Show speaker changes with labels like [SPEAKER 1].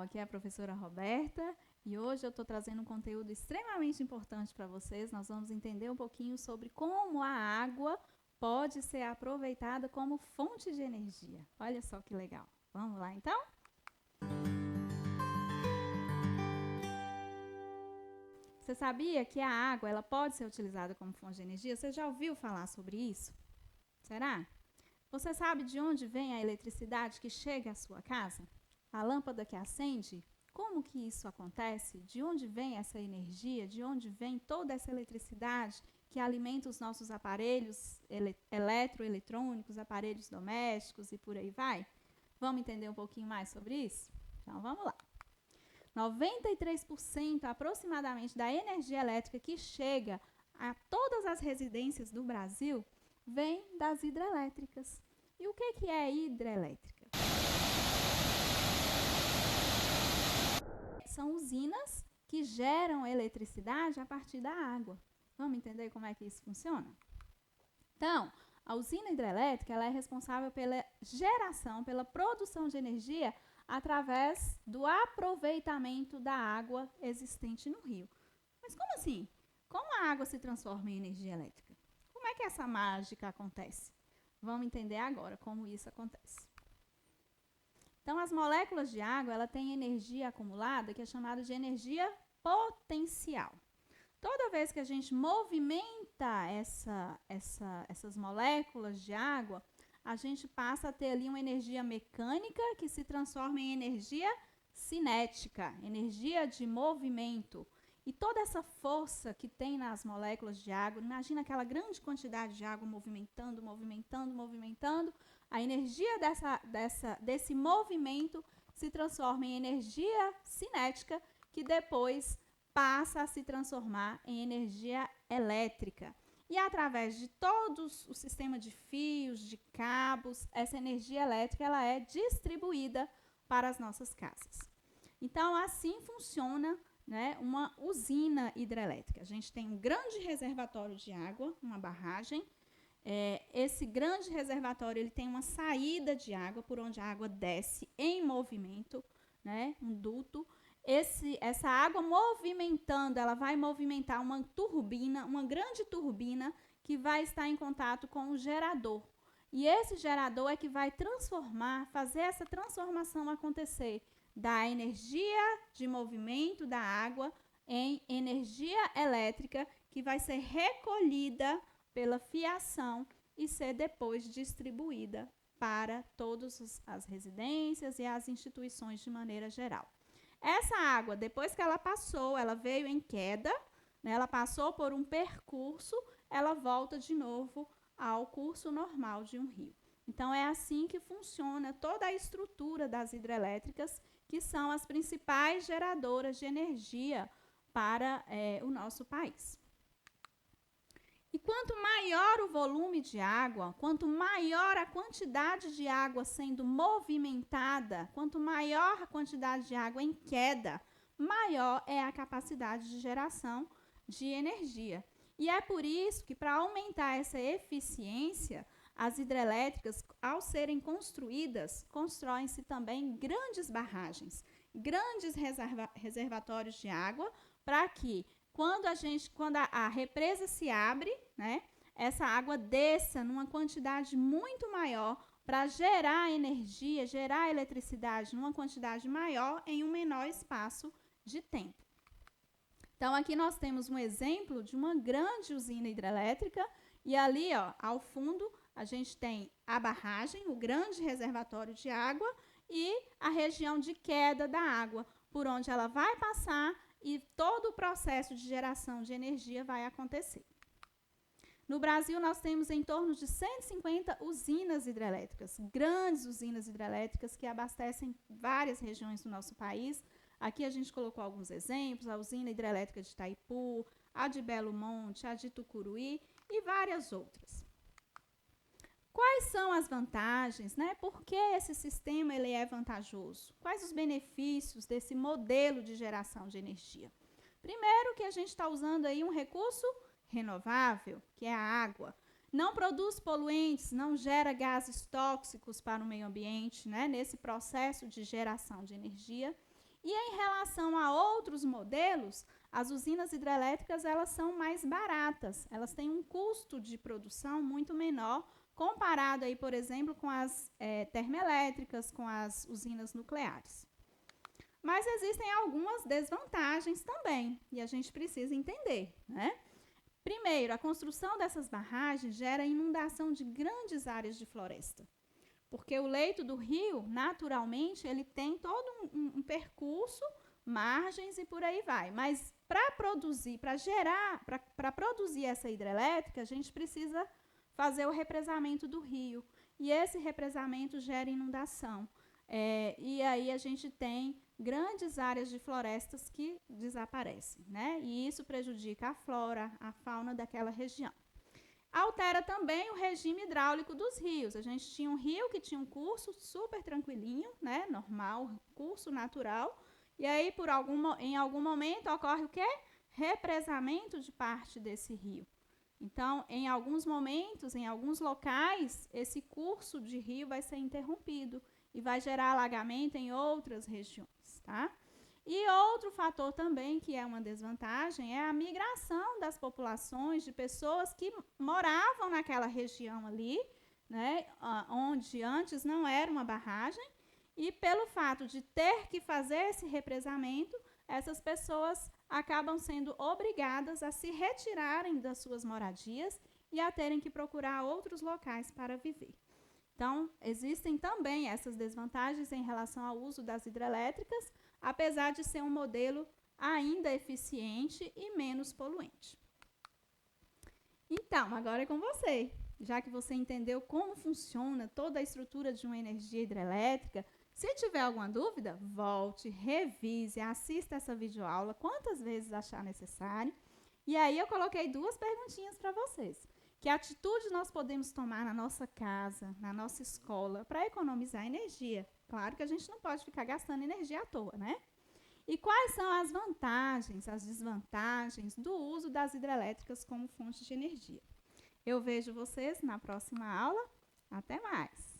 [SPEAKER 1] aqui é a professora Roberta e hoje eu estou trazendo um conteúdo extremamente importante para vocês. Nós vamos entender um pouquinho sobre como a água pode ser aproveitada como fonte de energia. Olha só que legal. Vamos lá então? Você sabia que a água ela pode ser utilizada como fonte de energia? Você já ouviu falar sobre isso? Será? Você sabe de onde vem a eletricidade que chega à sua casa? A lâmpada que acende? Como que isso acontece? De onde vem essa energia? De onde vem toda essa eletricidade que alimenta os nossos aparelhos eletroeletrônicos, aparelhos domésticos e por aí vai? Vamos entender um pouquinho mais sobre isso? Então, vamos lá. 93% aproximadamente da energia elétrica que chega a todas as residências do Brasil vem das hidrelétricas. E o que é hidrelétrica? São usinas que geram eletricidade a partir da água. Vamos entender como é que isso funciona? Então, a usina hidrelétrica ela é responsável pela geração, pela produção de energia através do aproveitamento da água existente no rio. Mas como assim? Como a água se transforma em energia elétrica? Como é que essa mágica acontece? Vamos entender agora como isso acontece. Então, as moléculas de água ela têm energia acumulada que é chamada de energia potencial. Toda vez que a gente movimenta essas moléculas de água, a gente passa a ter ali uma energia mecânica que se transforma em energia cinética, energia de movimento. E toda essa força que tem nas moléculas de água, imagina aquela grande quantidade de água movimentando, a energia desse movimento se transforma em energia cinética, que depois passa a se transformar em energia elétrica. E através de todo o sistema de fios, de cabos, essa energia elétrica ela é distribuída para as nossas casas. Então, assim funciona, né, uma usina hidrelétrica. A gente tem um grande reservatório de água, uma barragem. Esse grande reservatório ele tem uma saída de água por onde a água desce em movimento, né, um duto. Essa água movimentando, ela vai movimentar uma turbina, uma grande turbina, que vai estar em contato com o gerador. E esse gerador é que vai fazer essa transformação acontecer da energia de movimento da água em energia elétrica, que vai ser recolhida pela fiação e ser depois distribuída para todas as residências e as instituições de maneira geral. Essa água, depois que ela passou, ela veio em queda, né, ela passou por um percurso, ela volta de novo ao curso normal de um rio. Então, é assim que funciona toda a estrutura das hidrelétricas, que são as principais geradoras de energia para o nosso país. E quanto maior o volume de água, quanto maior a quantidade de água sendo movimentada, quanto maior a quantidade de água em queda, maior é a capacidade de geração de energia. E é por isso que, para aumentar essa eficiência, as hidrelétricas, ao serem construídas, constroem-se também grandes barragens, grandes reservatórios de água, para que quando a represa se abre, né, essa água desça numa quantidade muito maior para gerar energia, gerar eletricidade numa quantidade maior em um menor espaço de tempo. Então, aqui nós temos um exemplo de uma grande usina hidrelétrica e ali, ó, ao fundo, a gente tem a barragem, o grande reservatório de água e a região de queda da água, por onde ela vai passar e todo o processo de geração de energia vai acontecer. No Brasil, nós temos em torno de 150 usinas hidrelétricas, grandes usinas hidrelétricas que abastecem várias regiões do nosso país. Aqui a gente colocou alguns exemplos, a usina hidrelétrica de Itaipu, a de Belo Monte, a de Tucuruí e várias outras. Quais são as vantagens, né? Por que esse sistema ele é vantajoso? Quais os benefícios desse modelo de geração de energia? Primeiro, que a gente está usando aí um recurso renovável, que é a água. Não produz poluentes, não gera gases tóxicos para o meio ambiente, né? Nesse processo de geração de energia. E em relação a outros modelos, as usinas hidrelétricas elas são mais baratas, elas têm um custo de produção muito menor, comparado aí, por exemplo, com as termoelétricas, com as usinas nucleares. Mas existem algumas desvantagens também, e a gente precisa entender, né? Primeiro, a construção dessas barragens gera inundação de grandes áreas de floresta, porque o leito do rio, naturalmente, ele tem todo um percurso, margens e por aí vai. Mas para produzir, para produzir essa hidrelétrica, a gente precisa fazer o represamento do rio. E esse represamento gera inundação. E aí a gente tem grandes áreas de florestas que desaparecem, né? E isso prejudica a flora, a fauna daquela região. Altera também o regime hidráulico dos rios. A gente tinha um rio que tinha um curso super tranquilinho, né? Normal, curso natural. E aí, em algum momento, ocorre o quê? Represamento de parte desse rio. Então, em alguns momentos, em alguns locais, esse curso de rio vai ser interrompido e vai gerar alagamento em outras regiões, tá? E outro fator também que é uma desvantagem é a migração das populações de pessoas que moravam naquela região ali, né, onde antes não era uma barragem, e pelo fato de ter que fazer esse represamento, essas pessoas acabam sendo obrigadas a se retirarem das suas moradias e a terem que procurar outros locais para viver. Então, existem também essas desvantagens em relação ao uso das hidrelétricas, apesar de ser um modelo ainda eficiente e menos poluente. Então, agora é com você. Já que você entendeu como funciona toda a estrutura de uma energia hidrelétrica, se tiver alguma dúvida, volte, revise, assista essa videoaula quantas vezes achar necessário. E aí eu coloquei 2 perguntinhas para vocês. Que atitude nós podemos tomar na nossa casa, na nossa escola, para economizar energia? Claro que a gente não pode ficar gastando energia à toa, né? E quais são as vantagens, as desvantagens do uso das hidrelétricas como fonte de energia? Eu vejo vocês na próxima aula. Até mais!